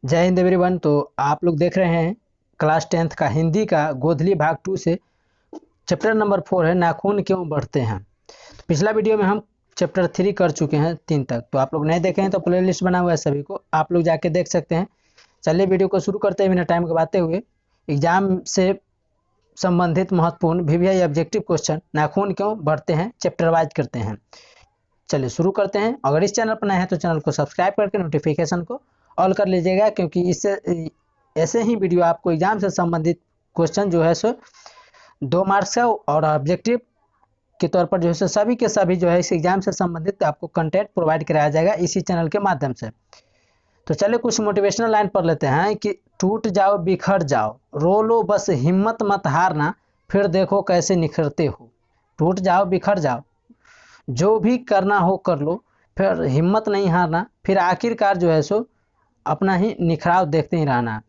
जय हिंद एवरीवन। तो आप लोग देख रहे हैं क्लास 10th का हिंदी का गोधली भाग 2 से चैप्टर नंबर 4 है नाखून क्यों बढ़ते हैं। तो पिछला वीडियो में हम चैप्टर 3 कर चुके हैं 3 तक। तो आप लोग नहीं देखे हैं तो प्ले लिस्ट बना हुआ है, सभी को आप लोग जाके देख सकते हैं। चलिए वीडियो को शुरू करते हैं बिना टाइम गवाते हुए। एग्जाम से संबंधित महत्वपूर्ण वीवीआई ऑब्जेक्टिव क्वेश्चन नाखून क्यों बढ़ते हैं चैप्टर वाइज करते हैं। चलिए शुरू करते हैं। अगर इस चैनल पर नए हैं तो चैनल को सब्सक्राइब करके नोटिफिकेशन को ऑल कर लीजिएगा, क्योंकि इससे ऐसे ही वीडियो आपको एग्जाम से संबंधित क्वेश्चन जो है सो 2 मार्क्स का और ऑब्जेक्टिव के तौर पर जो है सभी के सभी जो है इस एग्जाम से संबंधित आपको कंटेंट प्रोवाइड कराया जाएगा इसी चैनल के माध्यम से। तो चलिए कुछ मोटिवेशनल लाइन पढ़ लेते हैं कि टूट जाओ बिखर जाओ, रो लो बस हिम्मत मत हारना, फिर देखो कैसे निखरते हो। टूट जाओ बिखर जाओ, जो भी करना हो कर लो, फिर हिम्मत नहीं हारना, फिर आखिरकार जो है सो अपना ही निखराव देखते ही रहना।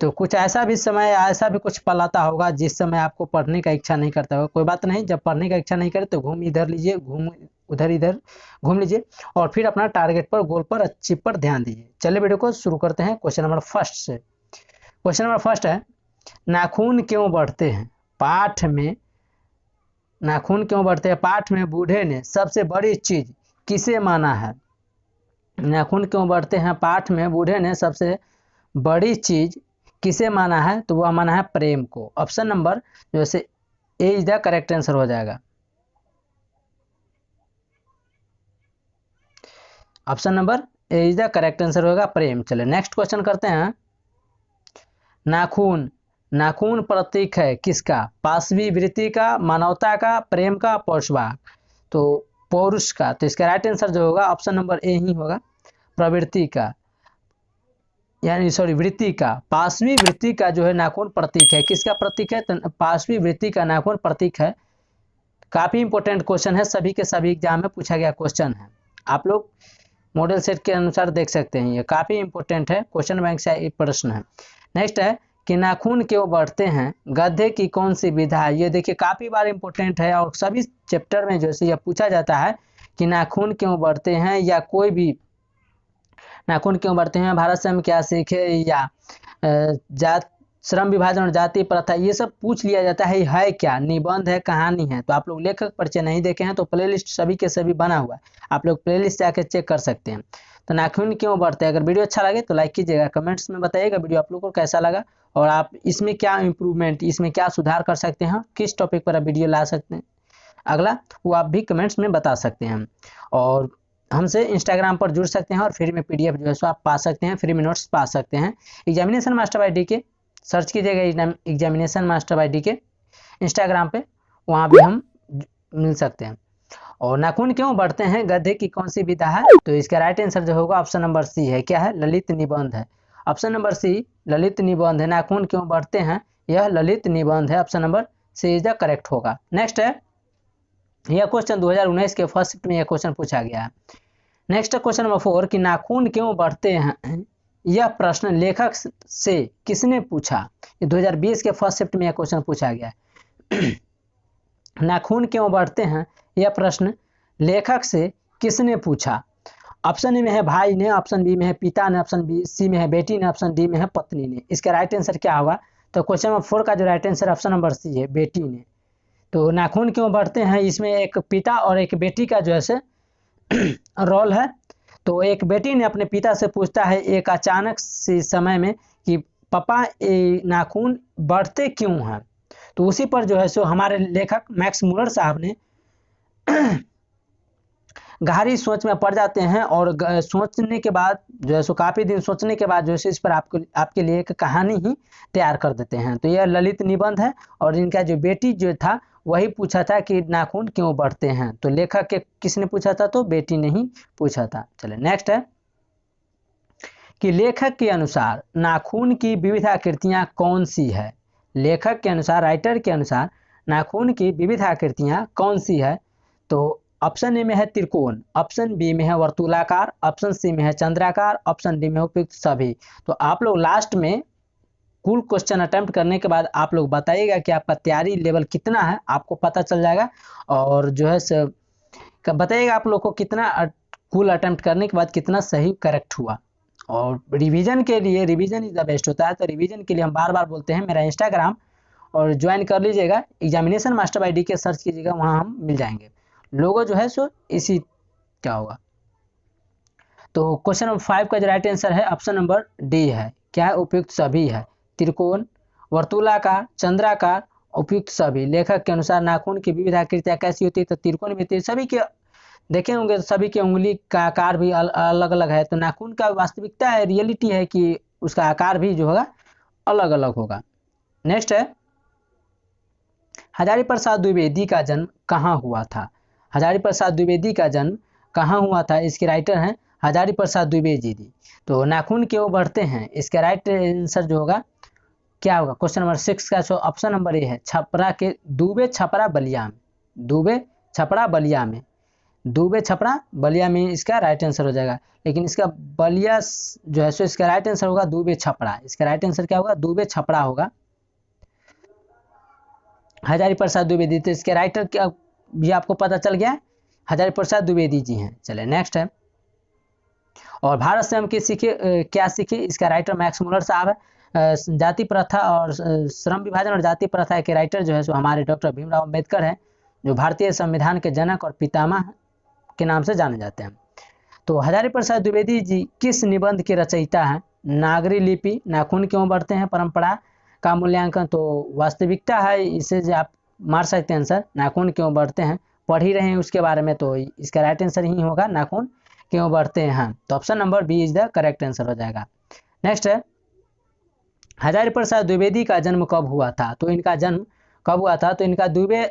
तो कुछ ऐसा भी समय, ऐसा भी कुछ पल आता होगा जिस समय आपको पढ़ने का इच्छा नहीं करता होगा। कोई बात नहीं, जब पढ़ने का इच्छा नहीं करे तो घूम इधर लीजिए, घूम उधर इधर घूम लीजिए और फिर अपना टारगेट पर, गोल पर, अचीव पर ध्यान दीजिए। चलिए वीडियो को शुरू करते हैं क्वेश्चन नंबर फर्स्ट से। क्वेश्चन नंबर फर्स्ट है नाखून क्यों बढ़ते हैं। पाठ में नाखून क्यों बढ़ते हैं, पाठ में बूढ़े ने सबसे बड़ी चीज किसे माना है। नाखून क्यों बढ़ते हैं, पाठ में बूढ़े ने सबसे बड़ी चीज किसे माना है, तो वह माना है प्रेम को। ऑप्शन नंबर जैसे ए इज द करेक्ट आंसर हो जाएगा। Option number A is the correct answer होगा प्रेम। चले नेक्स्ट क्वेश्चन करते हैं। नाखून नाखून प्रतीक है किसका, पाशवी वृत्ति का, मानवता का, प्रेम का, पौरुषवाग। तो पौरुष का, तो इसका राइट आंसर जो होगा ऑप्शन नंबर ए ही होगा, प्रवृत्ति का, यानी सॉरी वृत्ति का। पाशवी वृत्ति का जो है नाखून प्रतीक है, किसका प्रतीक है, तो पाशवी वृत्ति का नाखून प्रतीक है। काफी इंपॉर्टेंट क्वेश्चन है, सभी के सभी एग्जाम में पूछा गया क्वेश्चन है। आप लोग मॉडल सेट के अनुसार देख सकते हैं, ये काफी इंपॉर्टेंट है, क्वेश्चन बैंक से एक प्रश्न है। नेक्स्ट है कि नाखून क्यों बढ़ते हैं, गधे की कौन सी विधा है। ये देखिए काफी बार इंपॉर्टेंट है और सभी चैप्टर में जैसे यह पूछा जाता है कि नाखून क्यों बढ़ते हैं, या कोई भी नाखून क्यों बढ़ते हैं, भारत से हम क्या सीखे, या जात श्रम विभाजन और जाति प्रथा, ये सब पूछ लिया जाता है क्या, निबंध है, कहानी है। तो आप लोग लेखक परिचय नहीं देखे हैं तो प्लेलिस्ट सभी के सभी बना हुआ है, आप लोग प्लेलिस्ट जाके चेक कर सकते हैं। तो नाखून क्यों बढ़ते हैं, अगर वीडियो अच्छा लगे तो लाइक कीजिएगा, कमेंट्स में बताइएगा वीडियो आप लोग को कैसा लगा और आप इसमें क्या इम्प्रूवमेंट, इसमें क्या सुधार कर सकते हैं, किस टॉपिक पर आप वीडियो ला सकते हैं अगला, वो आप भी कमेंट्स में बता सकते हैं। और हमसे इंस्टाग्राम पर जुड़ सकते हैं और फ्री में पीडीएफ जो है सो आप पा सकते हैं, फ्री में नोट्स पा सकते हैं। Examination master by DK search कीजिएगा, examination master by DK Instagram पे, वहाँ भी हम मिल सकते हैं। और नाखून क्यों बढ़ते हैं, गधे की कौन सी विधा है, तो इसका राइट आंसर जो होगा ऑप्शन नंबर सी है, क्या है, ललित निबंध है। ऑप्शन नंबर सी ललित निबंध है। नाखून क्यों बढ़ते हैं, यह ललित निबंध है, option number C is the correct होगा। नेक्स्ट है, यह क्वेश्चन 2019 के फर्स्ट शिफ्ट में यह क्वेश्चन पूछा गया है। नेक्स्ट क्वेश्चन नंबर 4 कि नाखून क्यों बढ़ते हैं, यह प्रश्न लेखक से किसने पूछा। 2020 के फर्स्ट शिफ्ट में यह क्वेश्चन पूछा गया है। नाखून क्यों बढ़ते हैं, यह प्रश्न लेखक से किसने पूछा। ऑप्शन ए में है भाई ने, ऑप्शन बी में है पिता ने, ऑप्शन बी सी में है बेटी ने, ऑप्शन डी में है पत्नी ने। इसका राइट आंसर क्या होगा, तो क्वेश्चन नंबर 4 का जो right answer option number C है, बेटी ने। तो नाखून क्यों बढ़ते हैं, इसमें एक पिता और एक बेटी का जो है से रोल है। तो एक बेटी ने अपने पिता से पूछता है एक अचानक से समय में कि पापा ये नाखून बढ़ते क्यों हैं। तो उसी पर जो है सो हमारे लेखक मैक्स मुलर साहब ने गहरी सोच में पड़ जाते हैं और सोचने के बाद जो है सो काफ़ी दिन सोचने के बाद जो है इस पर आपके लिए एक कहानी ही तैयार कर देते हैं। तो यह ललित निबंध है और इनका जो बेटी जो था वही पूछा था कि नाखून क्यों बढ़ते हैं। तो लेखक के किसने पूछा था, तो बेटी ने ही पूछा था। चले नेक्स्ट है कि लेखक के अनुसार नाखून की विविध आकृतियाँ कौन सी है। लेखक के अनुसार, राइटर के अनुसार नाखून की विविध आकृतियाँ कौन सी है। तो ऑप्शन ए में है त्रिकोण, ऑप्शन बी में है वर्तुलाकार, ऑप्शन सी में है चंद्राकार, ऑप्शन डी में उपयुक्त सभी। तो आप लोग लास्ट में कुल क्वेश्चन अटेम्प्ट करने के बाद आप लोग बताइएगा कि आपका तैयारी लेवल कितना है, आपको पता चल जाएगा। और जो है बताइएगा आप लोग को कितना कुल अटेम्प्ट करने के बाद कितना सही करेक्ट हुआ। और रिवीजन के लिए, रिवीजन इज द बेस्ट होता है, तो रिवीजन के लिए हम बार बार बोलते हैं मेरा इंस्टाग्राम और ज्वाइन कर लीजिएगा, examination master bye DK search कीजिएगा, वहाँ हम मिल जाएंगे। लोगो जो है सो इसी क्या होगा। तो क्वेश्चन नंबर 5 का जो राइट आंसर है ऑप्शन नंबर डी है। क्या है? उपयुक्त सभी है। त्रिकोण, वर्तुलाकार, चंद्राकार, उपयुक्त सभी। लेखक के अनुसार नाखून की विविध आकृतियां कैसी होती है? तो त्रिकोण भी होती है। सभी के देखे होंगे, सभी के उंगली का आकार भी अलग अलग है। तो नाखून का वास्तविकता है, रियलिटी है कि उसका आकार भी जो होगा अलग अलग होगा। नेक्स्ट है, हजारी प्रसाद द्विवेदी का जन्म कहाँ हुआ था? हजारी प्रसाद द्विवेदी का जन्म कहाँ हुआ था? इसके राइटर हैं हजारी प्रसाद द्विवेदी जी। तो नाखून क्यों बढ़ते हैं? इसका राइट आंसर जो होगा क्या होगा? क्वेश्चन नंबर 6 का जो ऑप्शन नंबर ए है, छपरा के दूबे छपरा बलिया में। दूबे छपरा बलिया में, दूबे छपरा बलिया में इसका राइट आंसर हो जाएगा। लेकिन इसका बलिया जो है सो इसका राइट आंसर होगा दूबे छपरा। इसका राइट आंसर क्या होगा? दूबे छपरा होगा। हजारी प्रसाद द्विवेदी, तो इसके राइटर क्या भी आपको पता चल गया, हजारी प्रसाद द्विवेदी जी हैं। चले नेक्स्ट है, और भारत से हम क्या सीखे? इसका राइटर मैक्स मुलर साहब है। जाति प्रथा और श्रम विभाजन और जाति प्रथा के राइटर जो है सो हमारे डॉक्टर भीमराव अम्बेडकर हैं, जो भारतीय संविधान के जनक और पितामह के नाम से जाने जाते हैं। तो हजारी प्रसाद द्विवेदी जी किस निबंध के रचयिता हैं? नागरी लिपि, नाखून क्यों बढ़ते हैं, परंपरा का मूल्यांकन। तो वास्तविकता है, इसे जो आप मार सकते हैं आंसर, नाखून क्यों बढ़ते हैं, पढ़ ही रहे हैं उसके बारे में, तो इसका राइट आंसर ही होगा नाखून क्यों बढ़ते हैं। तो option number B is the correct answer हो जाएगा। नेक्स्ट है, हजारी प्रसाद द्विवेदी का जन्म कब हुआ था? तो इनका जन्म कब हुआ था? तो इनका दूबे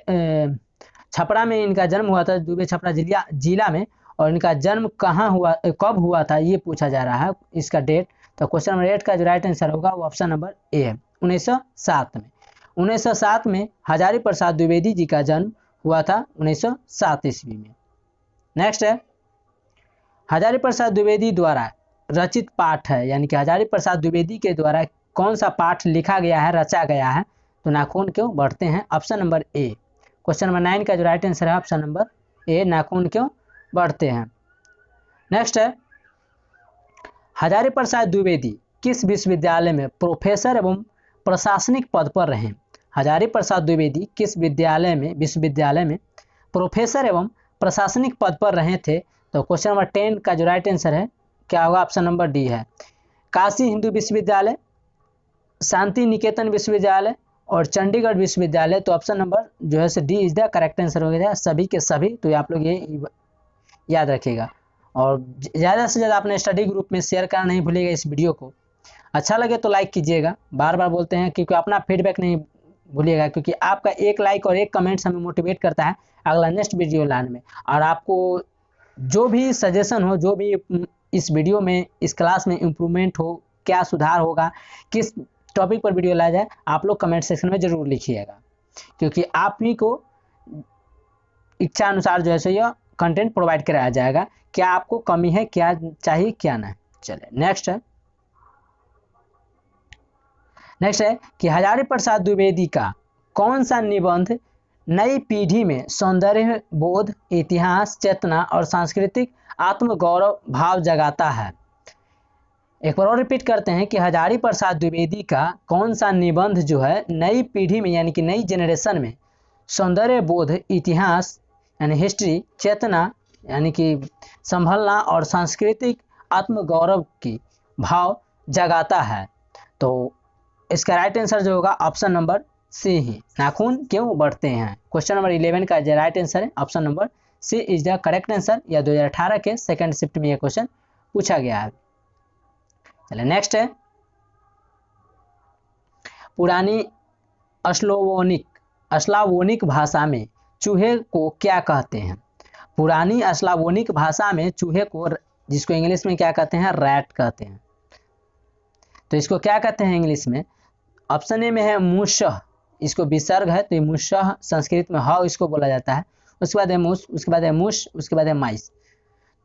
छपरा में इनका जन्म हुआ था, दूबे छपरा जिला में। और इनका जन्म कहाँ हुआ, कब हुआ था, ये पूछा जा रहा है इसका डेट। तो क्वेश्चन नंबर 8 का जो राइट आंसर होगा वो ऑप्शन नंबर ए है, 1907 में। 1907 में हजारी प्रसाद द्विवेदी जी का जन्म हुआ था, 1907 ईस्वी में। नेक्स्ट है, हजारी प्रसाद द्विवेदी द्वारा रचित पाठ है, यानी कि हजारी प्रसाद द्विवेदी के द्वारा कौन सा पाठ लिखा गया है, रचा गया है? तो नाखून क्यों बढ़ते हैं, option number A. Question number 9 का जो राइट आंसर है ऑप्शन नंबर ए, नाखून क्यों बढ़ते हैं। नेक्स्ट है, हजारी प्रसाद द्विवेदी किस विश्वविद्यालय में प्रोफेसर एवं प्रशासनिक पद पर रहे? हजारी प्रसाद द्विवेदी किस विश्वविद्यालय में प्रोफेसर एवं प्रशासनिक पद पर रहे थे? तो क्वेश्चन नंबर 10 का जो राइट आंसर है क्या होगा? ऑप्शन नंबर डी है, काशी हिंदू विश्वविद्यालय, शांति निकेतन विश्वविद्यालय और चंडीगढ़ विश्वविद्यालय। तो ऑप्शन नंबर जो है D is the correct answer हो गया, सभी के सभी। तो आप लोग ये याद रखिएगा, और ज़्यादा से ज़्यादा अपने स्टडी ग्रुप में शेयर करना नहीं भूलिएगा इस वीडियो को। अच्छा लगे तो लाइक कीजिएगा, बार बार बोलते हैं, क्योंकि अपना फीडबैक नहीं भूलिएगा, क्योंकि आपका एक लाइक और एक कमेंट्स हमें मोटिवेट करता है अगला नेक्स्ट वीडियो लाने में। और आपको जो भी सजेशन हो, जो भी इस वीडियो में, इस क्लास में इम्प्रूवमेंट हो, क्या सुधार होगा, किस टॉपिक पर वीडियो लाया जाए, आप लोग कमेंट सेक्शन में ज़रूर लिखिएगा, क्योंकि आप ही को इच्छा अनुसार जो है सो यह कंटेंट प्रोवाइड कराया जाएगा। क्या आपको कमी है, क्या चाहिए, क्या नहीं। चले नेक्स्ट है कि हजारी प्रसाद द्विवेदी का कौन सा निबंध नई पीढ़ी में सौंदर्य बोध, इतिहास, चेतना और सांस्कृतिक आत्मगौरव भाव जगाता है? एक बार और रिपीट करते हैं कि हजारी प्रसाद द्विवेदी का कौन सा निबंध जो है नई पीढ़ी में, यानी कि नई जनरेशन में सौंदर्य बोध, इतिहास यानी हिस्ट्री, चेतना यानी कि संभलना और सांस्कृतिक आत्मगौरव की भाव जगाता है? तो इसका राइट आंसर जो होगा ऑप्शन नंबर सी ही, नाखून क्यों बढ़ते हैं। क्वेश्चन नंबर 11 का जो राइट आंसर है option number C is the correct answer. या 2018 के सेकंड शिफ्ट में यह क्वेश्चन पूछा गया है। चलिए नेक्स्ट है, पुरानी अस्लावोनिक भाषा में चूहे को क्या कहते हैं? पुरानी अस्लावोनिक भाषा में चूहे को, जिसको इंग्लिश में क्या कहते हैं, रैट कहते हैं। तो इसको क्या कहते हैं इंग्लिश में? ऑप्शन ए में है मूषः, इसको विसर्ग है तो ये मूषः संस्कृत में ह इसको बोला जाता है। उसके बाद है मूस, उसके बाद है मूस, उसके बाद है माइस।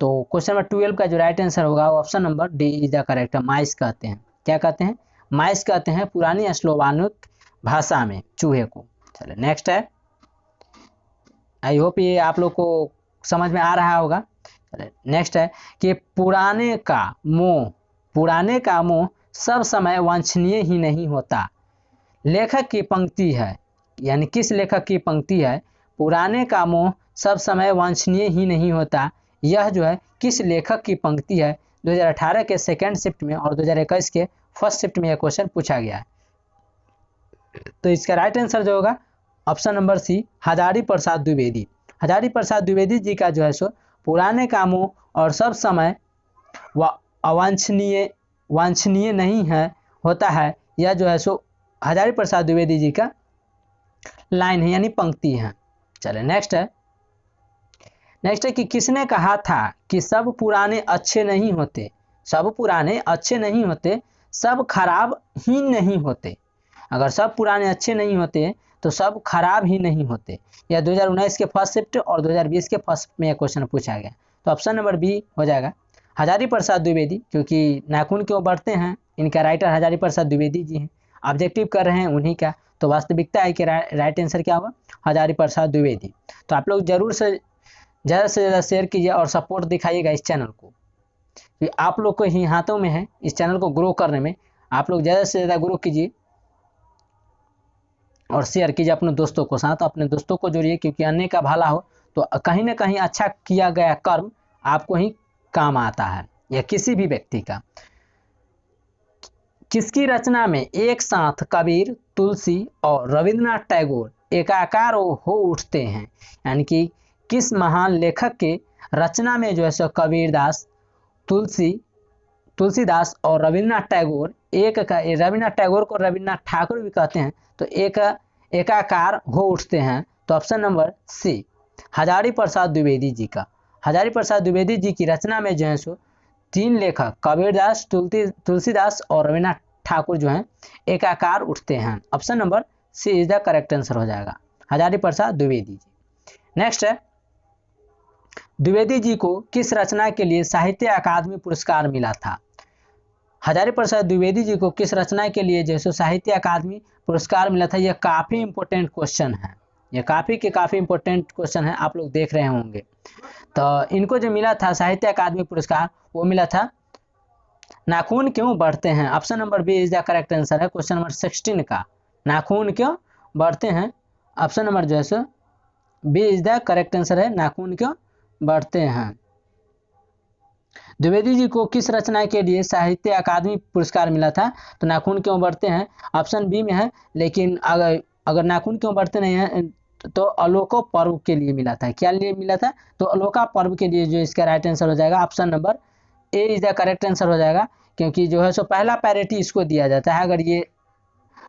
तो क्वेश्चन नंबर 12 का जो राइट आंसर होगा वो option number D is the correct है, माइस कहते हैं। क्या कहते हैं? माइस कहते हैं पुरानी स्लोवानिक भाषा में चूहे को। चलिए नेक्स्ट है, आई होप ये आप लोग को समझ में आ रहा होगा। चलिए नेक्स्ट है कि पुराने का मोह पुराने का मोह सब समय वांछनीय ही नहीं होता। लेखक की पंक्ति है, यानी किस लेखक की पंक्ति है, पुराने का मोह सब समय वांछनीय ही नहीं होता। यह जो है किस लेखक की पंक्ति है, 2018 के सेकेंड शिफ्ट में और 2021 के फर्स्ट शिफ्ट में यह क्वेश्चन पूछा गया है। तो इसका राइट आंसर जो होगा ऑप्शन नंबर सी, हजारी प्रसाद द्विवेदी। हजारी प्रसाद द्विवेदी जी का जो है सो पुराने कामों और सब समय अवांछनीय वांछनीय नहीं है होता है, यह जो है सो हजारी प्रसाद द्विवेदी जी का लाइन है, यानी पंक्ति है। चले नेक्स्ट है कि किसने कहा था कि सब पुराने अच्छे नहीं होते, सब पुराने अच्छे नहीं होते, सब खराब ही नहीं होते। अगर सब पुराने अच्छे नहीं होते तो सब खराब ही नहीं होते। यह 2019 के फर्स्ट शिफ्ट और 2020 के फर्स्ट शिफ्ट में यह क्वेश्चन पूछा गया। तो ऑप्शन नंबर बी हो जाएगा हजारी प्रसाद द्विवेदी, क्योंकि नाखून क्यों बढ़ते हैं, इनका राइटर हजारी प्रसाद द्विवेदी जी हैं। ऑब्जेक्टिव कर रहे हैं उन्हीं का, तो वास्तविकता है कि राइट आंसर क्या होगा, हजारी प्रसाद द्विवेदी। तो आप लोग जरूर से ज़्यादा शेयर कीजिए और सपोर्ट दिखाइएगा इस चैनल को, क्योंकि आप लोग को ही हाथों में है इस चैनल को ग्रो करने में। आप लोग ज़्यादा से ज़्यादा ग्रो कीजिए और शेयर कीजिए अपने दोस्तों को साथ, अपने दोस्तों को जोड़िए, क्योंकि अन्य का भला हो तो कहीं ना कहीं अच्छा किया गया कर्म आपको ही काम आता है, या किसी भी व्यक्ति का। किसकी रचना में एक साथ कबीर, तुलसी और रविंद्रनाथ टैगोर एकाकार हो उठते हैं, यानी कि किस महान लेखक के रचना में जो है सो कबीरदास, तुलसीदास और रविंद्रनाथ टैगोर रविंद्रनाथ टैगोर को रविंद्रनाथ ठाकुर भी कहते हैं, तो एकाकार हो उठते हैं। तो ऑप्शन नंबर सी, हजारी प्रसाद द्विवेदी जी का। हजारी प्रसाद द्विवेदी जी की रचना में जो है सो तीन लेखक कबीरदास, तुलसीदास और रविंद्रनाथ ठाकुर जो हैं एकाकार उठते हैं। Option number C is the correct answer हो जाएगा, हजारी प्रसाद द्विवेदी जी। नेक्स्ट है, द्विवेदी जी को किस रचना के लिए साहित्य अकादमी पुरस्कार मिला था। हजारी प्रसाद द्विवेदी जी को किस रचना के लिए जैसे साहित्य अकादमी पुरस्कार मिला था। यह काफ़ी इंपॉर्टेंट क्वेश्चन है, यह काफ़ी इंपॉर्टेंट क्वेश्चन है, आप लोग देख रहे होंगे। तो इनको जो मिला था साहित्य अकादमी पुरस्कार, वो मिला था नाखून क्यों बढ़ते हैं। Option number B is the correct answer है क्वेश्चन नंबर 16 का, नाखून क्यों बढ़ते हैं। ऑप्शन नंबर जो है so B is the correct answer है, नाखून क्यों बढ़ते हैं। द्विवेदी जी को किस रचना के लिए साहित्य अकादमी पुरस्कार मिला था, तो नाखून क्यों बढ़ते हैं ऑप्शन बी में है, लेकिन अगर नाखून क्यों बढ़ते नहीं है तो अलोका पर्व के लिए मिला था। क्या लिए मिला था, तो अलोका पर्व के लिए, जो इसका राइट आंसर हो जाएगा option number A is the correct answer हो जाएगा, क्योंकि जो है सो पहला पैरिटी इसको दिया जाता है। अगर ये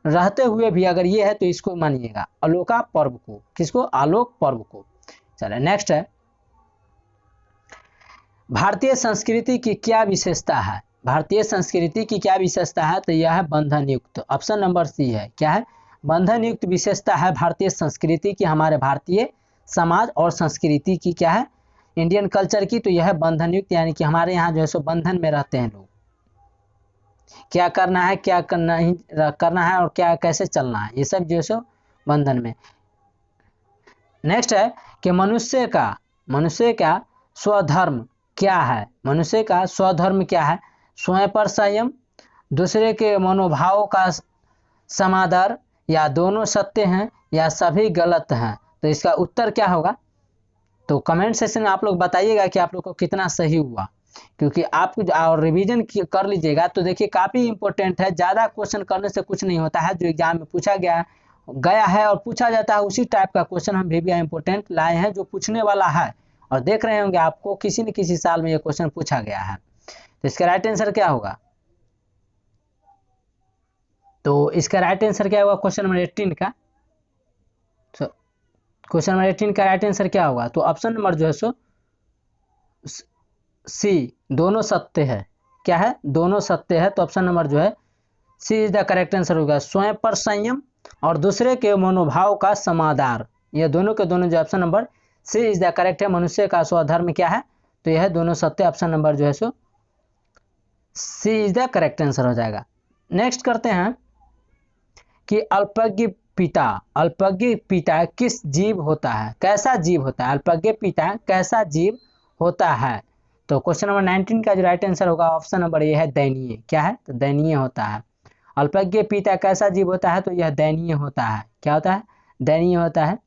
रहते हुए भी अगर ये है तो इसको मानिएगा अलोका पर्व को, किसको, आलोक पर्व को। चलिए नेक्स्ट है, भारतीय संस्कृति की क्या विशेषता है। भारतीय संस्कृति की क्या विशेषता है, तो यह है बंधन युक्त। ऑप्शन नंबर सी है, क्या है, बंधन युक्त विशेषता है भारतीय संस्कृति की, हमारे भारतीय समाज और संस्कृति की क्या है, इंडियन कल्चर की। तो यह है बंधन युक्त, यानी कि हमारे यहाँ जो है सो बंधन में रहते हैं लोग, क्या करना है, क्या करना ही करना है और क्या कैसे चलना है, ये सब जो है सो बंधन में। नेक्स्ट है कि मनुष्य का स्वधर्म क्या है। मनुष्य का स्वधर्म क्या है, स्वयं पर संयम, दूसरे के मनोभाव का समादर, या दोनों सत्य हैं या सभी गलत हैं। तो इसका उत्तर क्या होगा, तो कमेंट सेक्शन में आप लोग बताइएगा कि आप लोग को कितना सही हुआ, क्योंकि आप और रिवीजन कर लीजिएगा। तो देखिए काफ़ी इंपॉर्टेंट है, ज़्यादा क्वेश्चन करने से कुछ नहीं होता है, जो एग्जाम में पूछा गया है और पूछा जाता है उसी टाइप का क्वेश्चन हम भी इंपॉर्टेंट लाए हैं, जो पूछने वाला है। और देख रहे होंगे आपको किसी न किसी साल में ये क्वेश्चन पूछा गया है। तो इसका राइट आंसर क्या होगा, तो इसका राइट आंसर क्या होगा क्वेश्चन नंबर 18 का। तो क्वेश्चन नंबर 18 का राइट आंसर क्या होगा, तो ऑप्शन नंबर जो है सो सी, दोनों सत्य है। क्या है, दोनों सत्य है। तो ऑप्शन नंबर जो है सी इज द करेक्ट आंसर होगा, स्वयं पर संयम और दूसरे के मनोभाव का समादार, ये दोनों के दोनों जो option number C is the correct है। मनुष्य का स्वधर्म क्या है, तो यह दोनों सत्य, ऑप्शन नंबर जो है सो सी इज द करेक्ट आंसर हो जाएगा। नेक्स्ट करते हैं कि अल्पज्ञ पिता किस जीव होता है, कैसा जीव होता है, अल्पज्ञ पिता कैसा जीव होता है। तो क्वेश्चन नंबर 19 का जो राइट आंसर होगा ऑप्शन नंबर ए है दयनीय। क्या है? तो दयनीय होता है। अल्पज्ञ पिता कैसा जीव होता है? तो यह दयनीय होता है। क्या होता है? दयनीय होता है।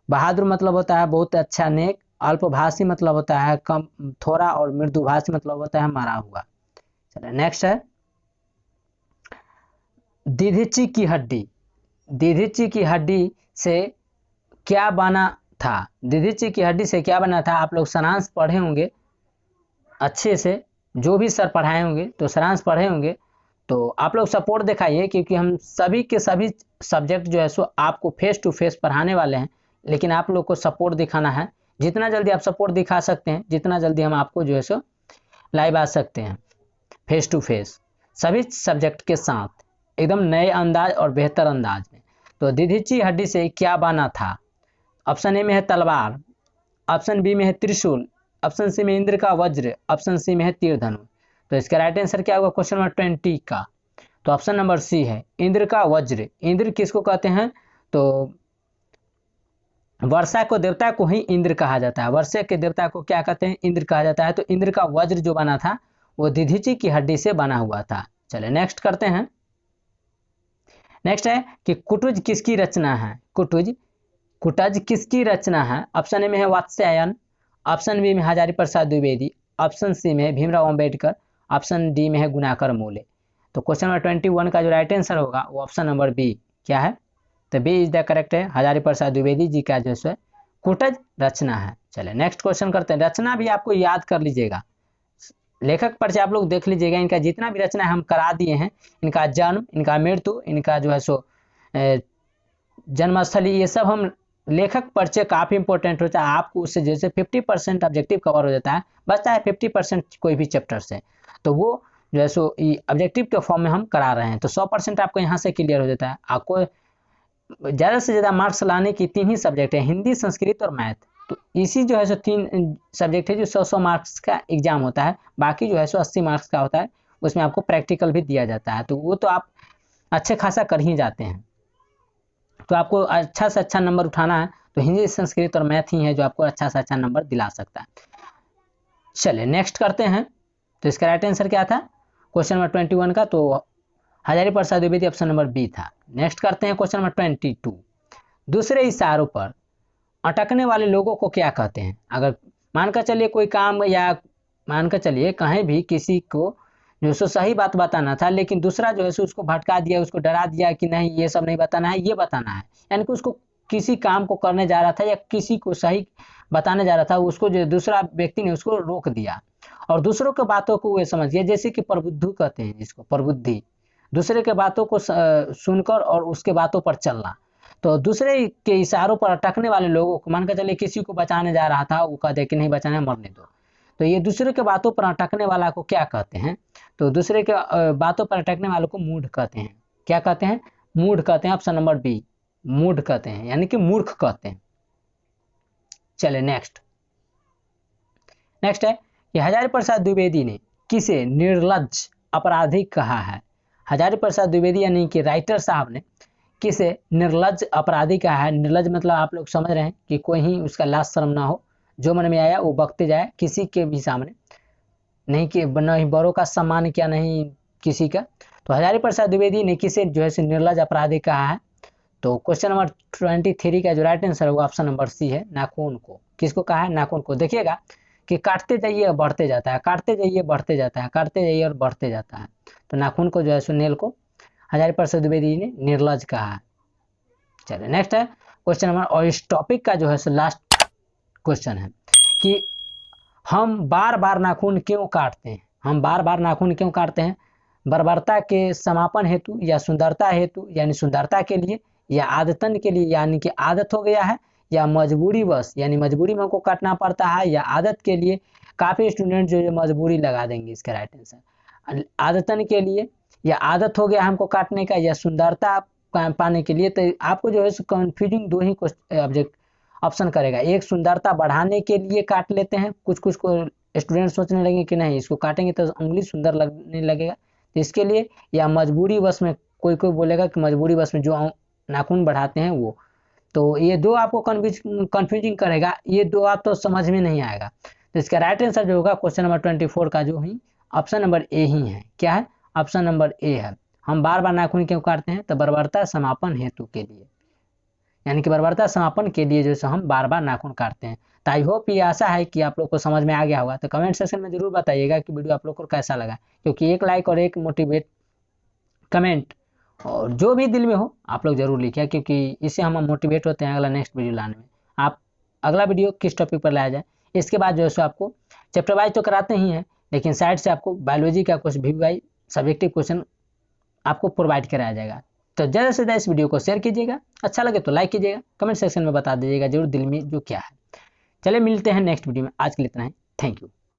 बहादुर मतलब होता है बहुत अच्छा, नेक। अल्पभाषी मतलब होता है कम, थोड़ा। और मृदुभाषी मतलब होता है मरा हुआ। चलिए नेक्स्ट है दीधीची की हड्डी। दीधीची की हड्डी से क्या बना था? दीधीची की हड्डी से क्या बना था? आप लोग सारांश पढ़े होंगे अच्छे से, जो भी सर पढ़ाए होंगे तो सारांश पढ़े होंगे। तो आप लोग सपोर्ट दिखाइए, क्योंकि हम सभी के सभी सब्जेक्ट जो है सो आपको फेस टू फेस पढ़ाने वाले हैं, लेकिन आप लोग को सपोर्ट दिखाना है। जितना जल्दी आप सपोर्ट दिखा सकते हैं, जितना जल्दी हम आपको जो है सो लाइव आ सकते हैं फेस टू फेस सभी सब्जेक्ट के साथ, एकदम नए अंदाज और बेहतर अंदाज में। तो दीधीची हड्डी से क्या बना था? ऑप्शन ए में है तलवार, ऑप्शन बी में है त्रिशूल, ऑप्शन सी में इंद्र का वज्र, ऑप्शन सी में है तीर धनु। तो इसका राइट आंसर क्या होगा क्वेश्चन नंबर 20 का? तो ऑप्शन नंबर सी है इंद्र का वज्र। इंद्र किसको कहते हैं? तो वर्षा को देवता को ही इंद्र कहा जाता है। वर्षा के देवता को क्या कहते हैं? इंद्र कहा जाता है। तो इंद्र का वज्र जो बना था वो दीधीची की हड्डी से बना हुआ था। चलिए नेक्स्ट करते हैं। नेक्स्ट है कि कुटुज किसकी रचना है? कुटुज किसकी रचना है? ऑप्शन ए में है वात्स्यायन, ऑप्शन बी में हजारी प्रसाद द्विवेदी, ऑप्शन सी में है भीमराव अंबेडकर, ऑप्शन डी में है गुणाकर मोले। तो क्वेश्चन नंबर 21 का जो राइट आंसर होगा वो ऑप्शन नंबर बी क्या है? तो बी इज द करेक्ट है। हजारी प्रसाद द्विवेदी जी का जो है कुटज रचना है। चले नेक्स्ट क्वेश्चन करते हैं। रचना भी आपको याद कर लीजिएगा, लेखक पर से आप लोग देख लीजिएगा, इनका जितना भी रचना हम करा दिए हैं, इनका जन्म, इनका मृत्यु, इनका जो है सो जन्मस्थली, ये सब हम लेखक परिचय काफ़ी इंपॉर्टेंट होता है। आपको उससे जैसे 50% ऑब्जेक्टिव कवर हो जाता है, बचता है 50% कोई भी चैप्टर से, तो वो जो है सो ऑब्जेक्टिव के फॉर्म में हम करा रहे हैं, तो 100% आपको यहाँ से क्लियर हो जाता है। आपको ज़्यादा से ज़्यादा मार्क्स लाने की 3 ही सब्जेक्ट है, हिंदी, संस्कृत और मैथ। तो इसी जो है सो 3 सब्जेक्ट है जो 100 मार्क्स का एग्जाम होता है। बाकी जो है सो 80 मार्क्स का होता है, उसमें आपको प्रैक्टिकल भी दिया जाता है, तो वो तो आप अच्छे खासा कर ही जाते हैं। तो आपको अच्छा से अच्छा नंबर उठाना है तो हिंदी, संस्कृत और मैथ ही है जो आपको अच्छा से अच्छा नंबर दिला सकता है। चलिए नेक्स्ट करते हैं। तो इसका राइट आंसर क्या था क्वेश्चन नंबर 21 का? तो Hazari Prasad Dwivedi option number B था। नेक्स्ट करते हैं क्वेश्चन नंबर 22। दूसरे इशारों पर अटकने वाले लोगों को क्या कहते हैं? अगर मानकर चलिए कोई काम, या मानकर चलिए कहीं भी किसी को जो सो सही बात बताना था, लेकिन दूसरा जो है सो उसको भटका दिया, उसको डरा दिया कि नहीं ये सब नहीं बताना है, ये बताना है। यानी कि उसको किसी काम को करने जा रहा था या किसी को सही बताने जा रहा था, उसको जो दूसरा व्यक्ति ने उसको रोक दिया और दूसरों के बातों को वे समझ गया। जैसे कि प्रबुद्धि कहते हैं जिसको, प्रबुद्धि, दूसरे के बातों को सुनकर और उसके बातों पर चलना। तो दूसरे के इशारों पर अटकने वाले लोगों को, मानकर चलिए किसी को बचाने जा रहा था, वो कहते कि नहीं बचाना है, मरने दो, तो ये दूसरे के बातों पर अटकने वाला को क्या कहते हैं? तो दूसरे के बातों पर अटकने वालों को मूढ़ कहते हैं। क्या कहते हैं? मूढ़ कहते हैं। ऑप्शन नंबर बी मूढ़ कहते हैं, यानी कि मूर्ख कहते हैं। चले नेक्स्ट है कि हजारी प्रसाद द्विवेदी ने किसे निर्लज्ज अपराधी कहा है? हजारी प्रसाद द्विवेदी यानी कि राइटर साहब ने किसे निर्लज्ज अपराधी कहा है? निर्लज्ज मतलब आप लोग समझ रहे हैं कि कोई ही उसका लाज शर्म ना हो, जो मन में आया वो बकते जाए, किसी के भी सामने नहीं, कि नहीं बड़ों का सम्मान किया, नहीं किसी का। तो हजारी प्रसाद द्विवेदी ने किसे जो है निर्लज्ज अपराधी कहा है? तो क्वेश्चन नंबर 23 का जो राइट आंसर होगा ऑप्शन नंबर सी है, नाखून को। किसको कहा है? नाखून को। देखिएगा कि काटते जाइए और बढ़ते जाता है, काटते जाइए बढ़ते जाता है, काटते जाइए और बढ़ते जाता है। तो नाखून को जो है सुनील को हजारी प्रसाद द्विवेदी ने निर्लज्ज कहा है। चलिए नेक्स्ट है क्वेश्चन नंबर, और इस टॉपिक का जो है लास्ट क्वेश्चन है कि हम बार बार नाखून क्यों काटते हैं? हम बार बार नाखून क्यों काटते हैं? बर्बरता के समापन हेतु, या सुंदरता हेतु यानी सुंदरता के लिए, या आदतन के लिए यानी कि आदत हो गया है, या मजबूरी बस यानी मजबूरी में हमको काटना पड़ता है, या आदत के लिए। काफ़ी स्टूडेंट जो मजबूरी लगा देंगे इसका राइट आंसर। आदतन के लिए, या आदत हो गया हमको काटने का, या सुंदरता पाने के लिए। तो आपको जो है कन्फ्यूजिंग 2 ही ऑब्जेक्ट ऑप्शन करेगा। एक सुंदरता बढ़ाने के लिए काट लेते हैं, कुछ को स्टूडेंट सोचने लगे कि नहीं इसको काटेंगे तो उंगली सुंदर लगने लगेगा, तो इसके लिए। या मजबूरी बस में, कोई बोलेगा कि मजबूरी बस में जो नाखून बढ़ाते हैं वो। तो ये 2 आपको कन्फ्यूजिंग करेगा, ये 2 आप तो समझ में नहीं आएगा। तो इसका राइट आंसर जो होगा क्वेश्चन नंबर 24 का जो ही ऑप्शन नंबर ए ही है। क्या है? ऑप्शन नंबर ए है। हम बार बार नाखून क्यों काटते हैं? तो बर्बरता समापन हेतु के लिए, यानी कि बर्बरता समापन के लिए जो है हम बार बार नाखून काटते हैं। तो आई होप ये आशा है कि आप लोग को समझ में आ गया होगा। तो कमेंट सेक्शन में जरूर बताइएगा कि वीडियो आप लोग को कैसा लगा, क्योंकि एक लाइक और एक मोटिवेट कमेंट और जो भी दिल में हो आप लोग जरूर लिखिए, क्योंकि इससे हम मोटिवेट होते हैं अगला नेक्स्ट वीडियो लाने में। आप अगला वीडियो किस टॉपिक पर लाया जाए, इसके बाद जो है सो आपको चैप्टर वाइज तो कराते ही हैं, लेकिन साइड से आपको बायोलॉजी का कुछ भी वाइज सब्जेक्टिव क्वेश्चन आपको प्रोवाइड कराया जाएगा। तो ज़्यादा से ज़्यादा इस वीडियो को शेयर कीजिएगा, अच्छा लगे तो लाइक कीजिएगा, कमेंट सेक्शन में बता दीजिएगा जरूर दिल में जो क्या है। चलिए मिलते हैं नेक्स्ट वीडियो में, आज के लिए इतना ही। Thank you.